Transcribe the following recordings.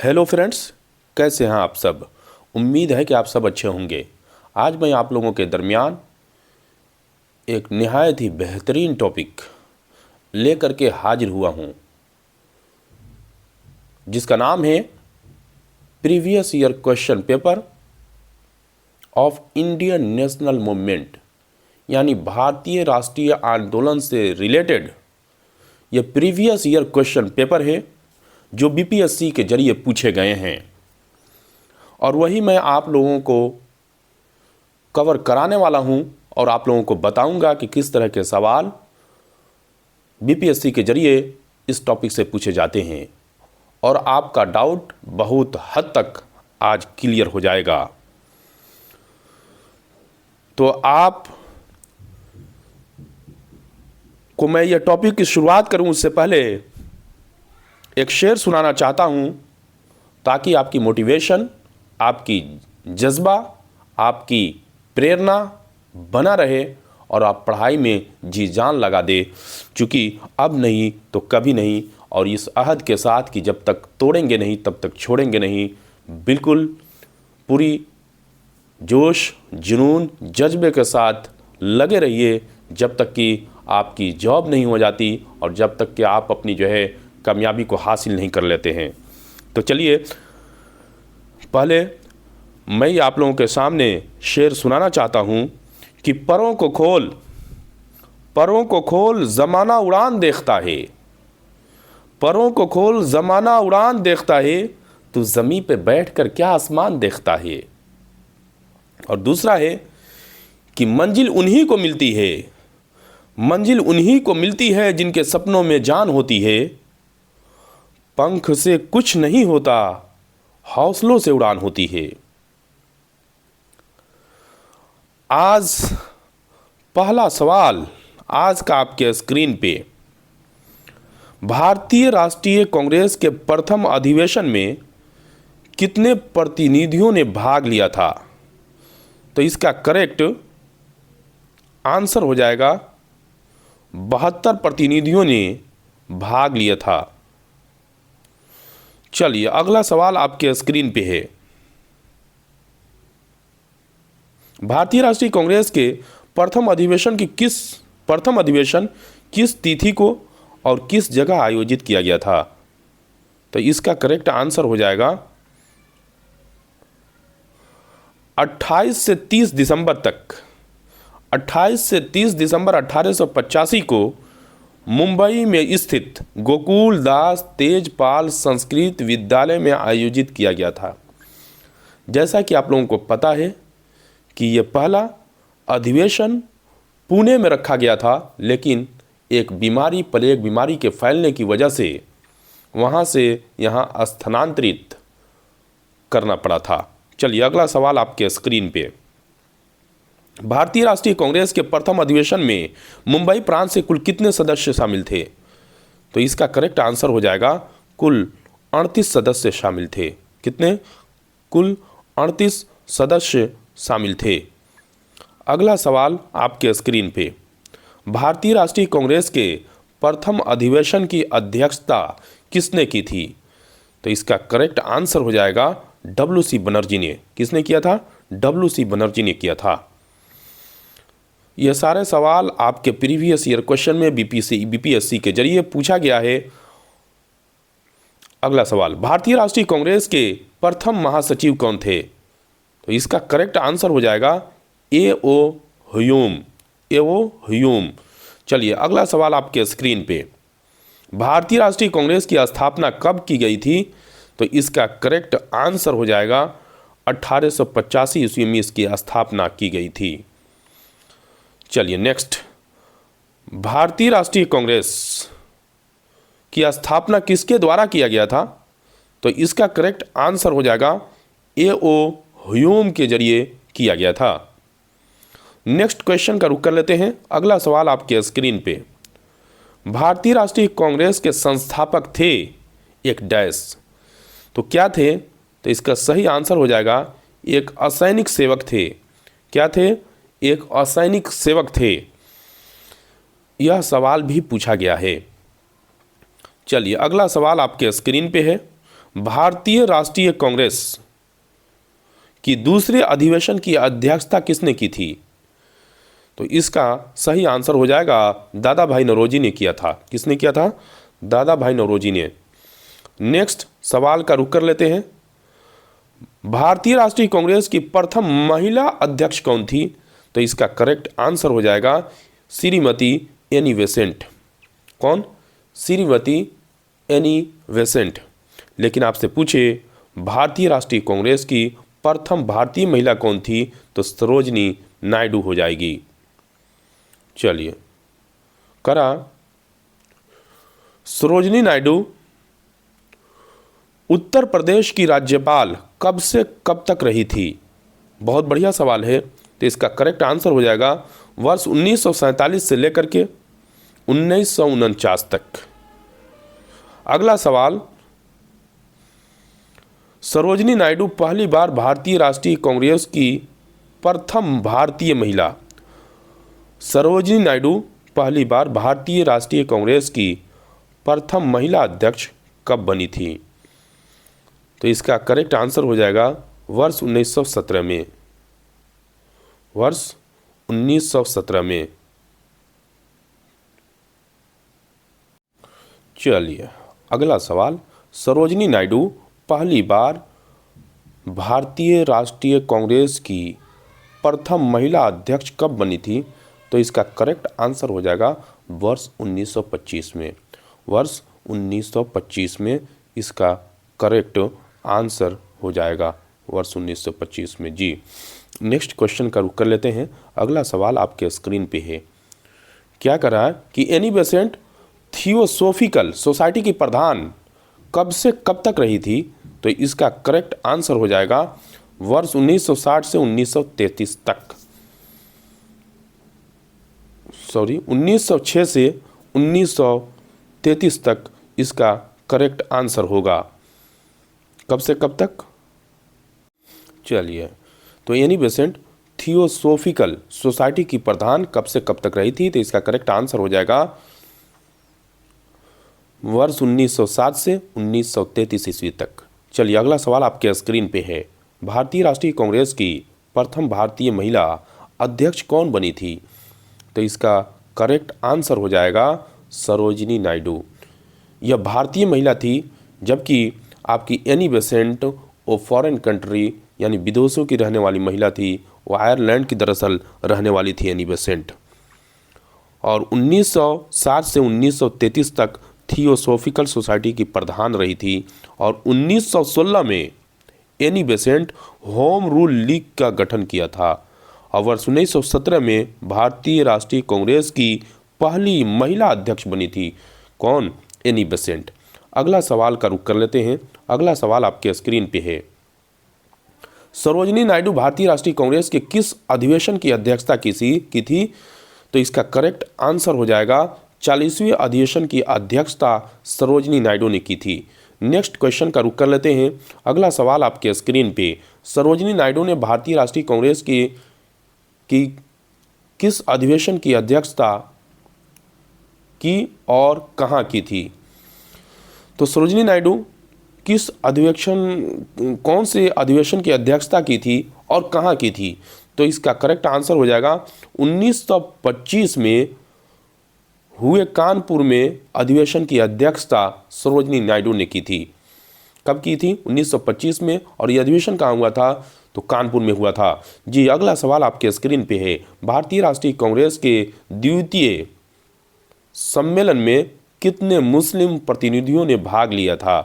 Hello friends, कैसे हैं आप सब। उम्मीद है कि आप सब अच्छे होंगे। आज मैं आप लोगों के दरमियान एक निहायत ही बेहतरीन टॉपिक लेकर के हाजिर हुआ हूं, जिसका नाम है previous year question paper of Indian national movement, यानी भारतीय राष्ट्रीय आंदोलन से रिलेटेड ये प्रीवियस ईयर क्वेश्चन पेपर है जो बीपीएससी के जरिए पूछे गए हैं, और वही मैं आप लोगों को कवर कराने वाला हूं और आप लोगों को बताऊंगा कि किस तरह के सवाल बीपीएससी के जरिए इस टॉपिक से पूछे जाते हैं, और आपका डाउट बहुत हद तक आज क्लियर हो जाएगा। तो आप को मैं ये टॉपिक की शुरुआत करूं उससे पहले एक शेर सुनाना चाहता हूं, ताकि आपकी मोटिवेशन, आपकी जज्बा, आपकी प्रेरणा बना रहे और आप पढ़ाई में जी जान लगा दे, क्योंकि अब नहीं तो कभी नहीं, और इस अहद के साथ कि जब तक तोड़ेंगे नहीं तब तक छोड़ेंगे नहीं। बिल्कुल पूरी जोश, जुनून, जज्बे के साथ लगे रहिए जब तक कि आपकी जॉब नहीं हो जाती और जब तक कि आप अपनी जो है कामयाबी को हासिल नहीं कर लेते हैं। तो चलिए, पहले मैं आप लोगों के सामने शेर सुनाना चाहता हूँ कि परों को खोल ज़माना उड़ान देखता है, परों को खोल ज़माना उड़ान देखता है, तू ज़मीं पे बैठकर क्या आसमान देखता है। और दूसरा है कि मंजिल उन्हीं को मिलती है, मंजिल उन्हीं को मिलती है जिनके सपनों में जान होती है, पंख से कुछ नहीं होता, हौसलों से उड़ान होती है। आज पहला सवाल आज का आपके स्क्रीन पे, भारतीय राष्ट्रीय कांग्रेस के प्रथम अधिवेशन में कितने प्रतिनिधियों ने भाग लिया था। तो इसका करेक्ट आंसर हो जाएगा 72 प्रतिनिधियों ने भाग लिया था। चलिए, अगला सवाल आपके स्क्रीन पे है। भारतीय राष्ट्रीय कांग्रेस के प्रथम अधिवेशन किस तिथि को और किस जगह आयोजित किया गया था। तो इसका करेक्ट आंसर हो जाएगा 28 से 30 दिसंबर तक। 28 से 30 दिसंबर 1885 को मुंबई में स्थित गोकुल दास तेजपाल संस्कृत विद्यालय में आयोजित किया गया था। जैसा कि आप लोगों को पता है कि यह पहला अधिवेशन पुणे में रखा गया था, लेकिन एक बीमारी, प्लेग बीमारी के फैलने की वजह से वहाँ से यहाँ स्थानांतरित करना पड़ा था। चलिए, अगला सवाल आपके स्क्रीन पे। भारतीय राष्ट्रीय कांग्रेस के प्रथम अधिवेशन में मुंबई प्रांत से कुल कितने सदस्य शामिल थे। तो इसका करेक्ट आंसर हो जाएगा कुल 38 सदस्य शामिल थे। कितने? कुल 38 सदस्य शामिल थे। अगला सवाल आपके स्क्रीन पे, भारतीय राष्ट्रीय कांग्रेस के प्रथम अधिवेशन की अध्यक्षता किसने की थी। तो इसका करेक्ट आंसर हो जाएगा WC बनर्जी ने। किसने किया था? WC बनर्जी ने किया था। यह सारे सवाल आपके प्रीवियस ईयर क्वेश्चन में बीपीएससी के जरिए पूछा गया है। अगला सवाल, भारतीय राष्ट्रीय कांग्रेस के प्रथम महासचिव कौन थे। तो इसका करेक्ट आंसर हो जाएगा A.O. ह्यूम। चलिए, अगला सवाल आपके स्क्रीन पे, भारतीय राष्ट्रीय कांग्रेस की स्थापना कब की गई थी। तो इसका करेक्ट आंसर हो जाएगा 1885 ईस्वी में इसकी स्थापना की गई थी। चलिए नेक्स्ट, भारतीय राष्ट्रीय कांग्रेस की स्थापना किसके द्वारा किया गया था। तो इसका करेक्ट आंसर हो जाएगा A.O. ह्यूम के जरिए किया गया था। नेक्स्ट क्वेश्चन का रुख कर लेते हैं। अगला सवाल आपके स्क्रीन पे, भारतीय राष्ट्रीय कांग्रेस के संस्थापक थे एक डैश। तो क्या थे। तो इसका सही आंसर हो जाएगा एक असैनिक सेवक थे। क्या थे? एक असैनिक सेवक थे। यह सवाल भी पूछा गया है। चलिए, अगला सवाल आपके स्क्रीन पे है। भारतीय राष्ट्रीय कांग्रेस की दूसरे अधिवेशन की अध्यक्षता किसने की थी? तो इसका सही आंसर हो जाएगा दादा भाई नौरोजी ने किया था। किसने किया था? दादा भाई नौरोजी ने। नेक्स्ट सवाल का रुख कर लेते हैं। भारतीय राष्ट्रीय कांग्रेस की प्रथम महिला अध्यक्ष कौन थी? तो इसका करेक्ट आंसर हो जाएगा श्रीमती एनी बेसेंट। कौन? Shrimati Annie Besant. लेकिन आपसे पूछे भारतीय राष्ट्रीय कांग्रेस की प्रथम भारतीय महिला कौन थी? तो सरोजनी नायडू हो जाएगी। चलिए करा, सरोजनी नायडू उत्तर प्रदेश की राज्यपाल कब से कब तक रही थी? बहुत बढ़िया सवाल है। तो इसका करेक्ट आंसर हो जाएगा वर्ष 1947 से लेकर के 1949 तक। अगला सवाल, सरोजनी नायडू पहली बार भारतीय राष्ट्रीय कांग्रेस की प्रथम भारतीय महिला, सरोजनी नायडू पहली बार भारतीय राष्ट्रीय कांग्रेस की प्रथम महिला अध्यक्ष कब बनी थी? तो इसका करेक्ट आंसर हो जाएगा वर्ष 1917 में। वर्ष 1917 में। चलिए अगला सवाल, सरोजनी नायडू पहली बार भारतीय राष्ट्रीय कांग्रेस की प्रथम महिला अध्यक्ष कब बनी थी? तो इसका करेक्ट आंसर हो जाएगा वर्ष 1925 में। वर्ष 1925 में इसका करेक्ट आंसर हो जाएगा वर्ष 1925 में जी। नेक्स्ट क्वेश्चन का रुख कर लेते हैं। अगला सवाल आपके स्क्रीन पे है। क्या कर रहा है कि एनी बेसेंट थियोसोफिकल सोसाइटी की प्रधान कब से कब तक रही थी? तो इसका करेक्ट आंसर हो जाएगा वर्ष 1960 से 1933 तक। 1906 से 1933 तक इसका करेक्ट आंसर होगा। कब से कब तक? चलिए, तो एनी बेसेंट थियोसोफिकल सोसाइटी की प्रधान कब से कब तक रही थी? तो इसका करेक्ट आंसर हो जाएगा वर्ष 1907 से 1933 ईस्वी तक। चलिए अगला सवाल आपके स्क्रीन पे है। भारतीय राष्ट्रीय कांग्रेस की प्रथम भारतीय महिला अध्यक्ष कौन बनी थी? तो इसका करेक्ट आंसर हो जाएगा सरोजिनी नायडू। यह भारतीय महिला थी, जबकि आपकी एनी बेसेंट वो फॉरेन कंट्री यानी विदेशों की रहने वाली महिला थी। वो आयरलैंड की दरअसल रहने वाली थी एनी बेसेंट। और 1960 से 1933 तक थियोसोफिकल सोसाइटी की प्रधान रही थी। और 1916 में Annie Besant home rule league का गठन किया था। और वर्ष 1917 में भारतीय राष्ट्रीय कांग्रेस की पहली महिला अध्यक्ष बनी थी। कौन? Annie Besant. अगला सवाल का रुख कर लेते हैं। अगला सवाल आपके स्क्रीन पे है। सरोजनी नायडू भारतीय राष्ट्रीय कांग्रेस के किस अधिवेशन की अध्यक्षता की थी? तो इसका करेक्ट आंसर हो जाएगा 40वें अधिवेशन की अध्यक्षता सरोजनी नायडू ने की थी। नेक्स्ट क्वेश्चन का रुख कर लेते हैं। अगला सवाल आपके स्क्रीन पे, सरोजनी नायडू ने भारतीय राष्ट्रीय कांग्रेस की किस अधिवेशन की अध्यक्षता की और कहाँ की थी? तो सरोजनी नायडू कौन से अधिवेशन की अध्यक्षता की थी और कहाँ की थी? तो इसका करेक्ट आंसर हो जाएगा 1925 में हुए कानपुर में अधिवेशन की अध्यक्षता सरोजनी नायडू ने की थी। कब की थी? 1925 में। और यह अधिवेशन कहाँ हुआ था? तो कानपुर में हुआ था जी। अगला सवाल आपके स्क्रीन पे है। भारतीय राष्ट्रीय कांग्रेस के द्वितीय सम्मेलन में कितने मुस्लिम प्रतिनिधियों ने भाग लिया था?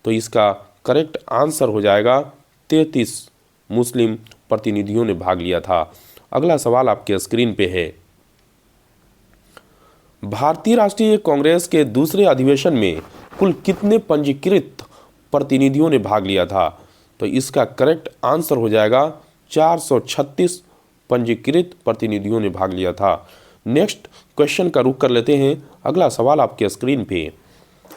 तो इसका करेक्ट आंसर हो जाएगा 33 मुस्लिम प्रतिनिधियों ने भाग लिया था। अगला सवाल आपके स्क्रीन पे है। भारतीय राष्ट्रीय कांग्रेस के दूसरे अधिवेशन में कुल कितने पंजीकृत प्रतिनिधियों ने भाग लिया था? तो इसका करेक्ट आंसर हो जाएगा 436 पंजीकृत प्रतिनिधियों ने भाग लिया था। नेक्स्ट क्वेश्चन का रुख कर लेते हैं। अगला सवाल आपके स्क्रीन पे,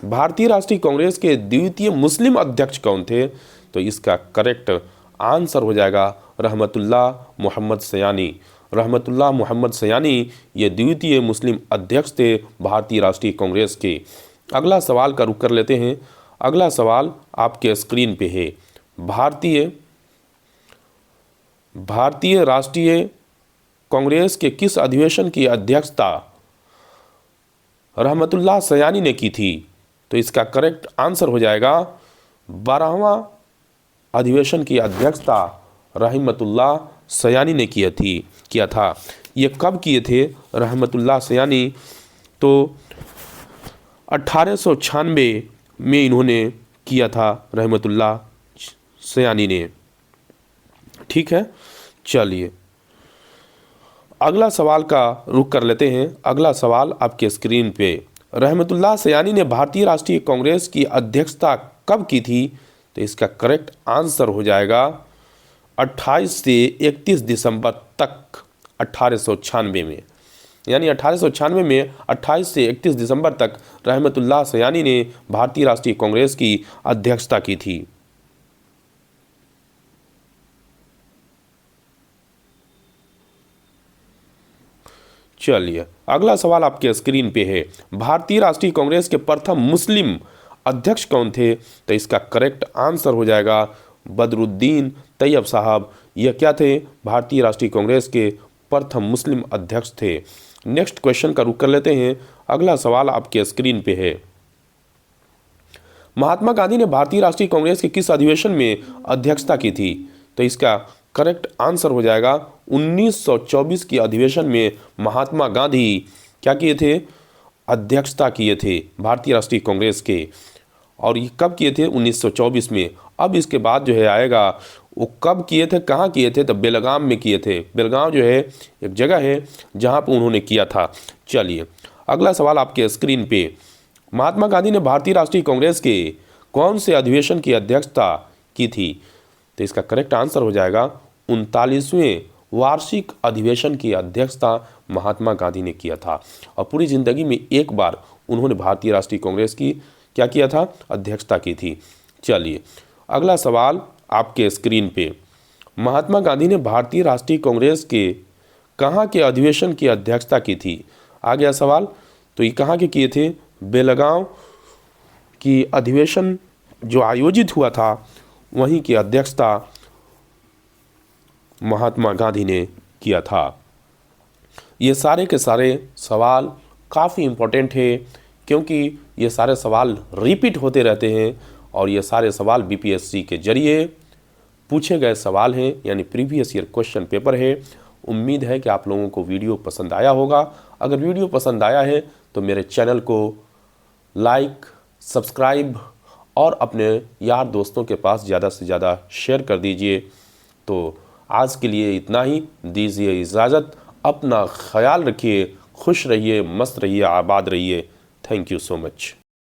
भारतीय राष्ट्रीय कांग्रेस के द्वितीय मुस्लिम अध्यक्ष कौन थे? तो इसका करेक्ट आंसर हो जाएगा रहमतुल्लाह मोहम्मद सयानी। रहमतुल्लाह मोहम्मद सयानी ये द्वितीय मुस्लिम अध्यक्ष थे भारतीय राष्ट्रीय कांग्रेस के। अगला सवाल का रुख कर लेते हैं। अगला सवाल आपके स्क्रीन पे है। भारतीय राष्ट्रीय कांग्रेस के किस अधिवेशन की अध्यक्षता रहमतुल्लाह सयानी ने की थी? तो इसका करेक्ट आंसर हो जाएगा 12वां अधिवेशन की अध्यक्षता रहमतुल्लाह सयानी ने किया था। ये कब किए थे रहमतुल्लाह सयानी? तो 1896 में इन्होंने किया था रहमतुल्लाह सयानी ने। ठीक है, चलिए अगला सवाल का रुख कर लेते हैं। अगला सवाल आपके स्क्रीन पे, रहमतुल्लाह सयानी ने भारतीय राष्ट्रीय कांग्रेस की अध्यक्षता कब की थी? तो इसका करेक्ट आंसर हो जाएगा 28 से 31 दिसंबर तक 1896 में। यानी 1896 में 28 से 31 दिसंबर तक रहमतुल्लाह सयानी ने भारतीय राष्ट्रीय कांग्रेस की अध्यक्षता की थी। चलिए अगला सवाल आपके स्क्रीन पे है। भारतीय राष्ट्रीय कांग्रेस के प्रथम मुस्लिम अध्यक्ष कौन थे? तो इसका करेक्ट आंसर हो जाएगा बदरुद्दीन तैयब साहब। यह क्या थे? भारतीय राष्ट्रीय कांग्रेस के प्रथम मुस्लिम अध्यक्ष थे। नेक्स्ट क्वेश्चन का रुख कर लेते हैं। अगला सवाल आपके स्क्रीन पे है। महात्मा गांधी ने भारतीय राष्ट्रीय कांग्रेस के किस अधिवेशन में अध्यक्षता की थी? तो इसका करेक्ट आंसर हो जाएगा 1924 की अधिवेशन में महात्मा गांधी क्या किए थे? अध्यक्षता किए थे भारतीय राष्ट्रीय कांग्रेस के। और ये कब किए थे? 1924 में। अब इसके बाद जो है आएगा वो कब किए थे, कहाँ किए थे? तो बेलगाम में किए थे। बेलगाम जो है एक जगह है जहाँ पर उन्होंने किया था। चलिए अगला सवाल आपके स्क्रीन पे, महात्मा गांधी ने भारतीय राष्ट्रीय कांग्रेस के कौन से अधिवेशन की अध्यक्षता की थी? तो इसका करेक्ट आंसर हो जाएगा 39वें वार्षिक अधिवेशन की अध्यक्षता महात्मा गांधी ने किया था। और पूरी जिंदगी में एक बार उन्होंने भारतीय राष्ट्रीय कांग्रेस की क्या किया था? अध्यक्षता की थी। चलिए अगला सवाल आपके स्क्रीन पे, महात्मा गांधी ने भारतीय राष्ट्रीय कांग्रेस के कहाँ के अधिवेशन की अध्यक्षता की थी? आ गया सवाल। तो ये कहाँ के किए थे? बेलगांव की अधिवेशन जो आयोजित हुआ था वहीं की अध्यक्षता महात्मा गांधी ने किया था। ये सारे के सारे सवाल काफ़ी इम्पोर्टेंट है क्योंकि ये सारे सवाल रिपीट होते रहते हैं और ये सारे सवाल बीपीएससी के जरिए पूछे गए सवाल हैं, यानी प्रीवियस ईयर क्वेश्चन पेपर है। उम्मीद है कि आप लोगों को वीडियो पसंद आया होगा। अगर वीडियो पसंद आया है तो मेरे चैनल को लाइक, सब्सक्राइब और अपने यार दोस्तों के पास ज़्यादा से ज़्यादा शेयर कर दीजिए। तो आज के लिए इतना ही, दीजिए इजाज़त। अपना ख्याल रखिए, खुश रहिए, मस्त रहिए, आबाद रहिए। Thank you so much.